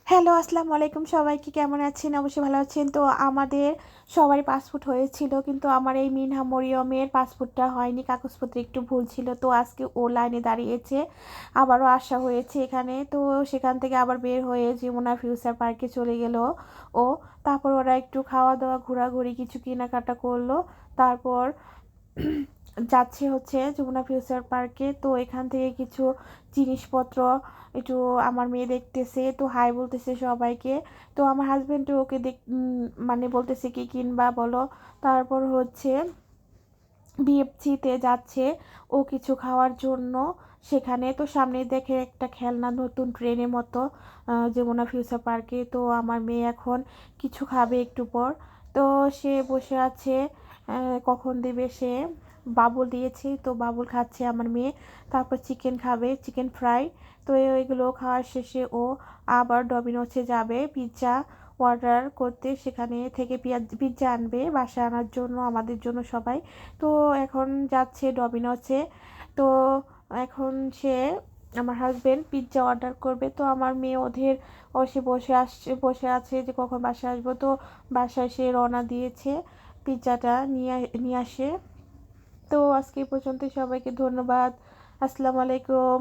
Hello, আসসালামু আলাইকুম। সবাইকে কেমন আছেন? অবশ্যই ভালো আছেন। তো আমাদের সবারই পাসপোর্ট হয়েছিল, কিন্তু আমার এই মিনহা মরিয়মের পাসপোর্টটা হয়নি, কাগজপত্রে একটু ভুল ছিল। তো আজকে ও লাইনে দাঁড়িয়েছে, আবারও আসা হয়েছে এখানে। তো সেখান থেকে আবার বের হয়ে যমুনা ফিউচার পার্কে চলে গেল ও। তারপর ওরা একটু খাওয়া দাওয়া ঘোরাঘুরি কিছু কেনাকাটা করলো। তারপর যাচ্ছে হচ্ছে যমুনা ফিউচার পার্কে। তো এখান থেকে কিছু জিনিসপত্র একটু আমার মেয়ে দেখতেছে, তো হাই বলতেছে সবাইকে। তো আমার হাজবেন্ড ওকে মানে বলতেছে কি কিনবা বলো। তারপর হচ্ছে বিএফসিতে যাচ্ছে ও কিছু খাওয়ার জন্য সেখানে। তো সামনে দেখে একটা খেলনা নতুন ট্রেনের মতো যমুনা ফিউচার পার্কে। তো আমার মেয়ে এখন কিছু খাবে একটু পর। তো সে বসে আছে, কখন দেবে সে। বাবুল দিয়েছি, তো বাবুল খাচ্ছে আমার মেয়ে। তারপর চিকেন খাবে, চিকেন ফ্রাই। তো এগুলো খাওয়ার শেষে ও আবার ডমিনোসে যাবে পিৎজা অর্ডার করতে, সেখানে থেকে পিৎজা আনবে বাসায় আনার জন্য আমাদের জন্য সবাই। তো এখন যাচ্ছে ডমিনোসে। তো এখন সে আমার হাজবেন্ড পিৎজা অর্ডার করবে। তো আমার মেয়ে ওদের সে বসে আছে যে কখন বাসায় আসবো। তো বাসায় সে রওনা দিয়েছে পিৎজাটা নিয়ে নিয়ে আসে। তো আজকে এই পর্যন্ত, সবাইকে ধন্যবাদ। আসসালামু আলাইকুম।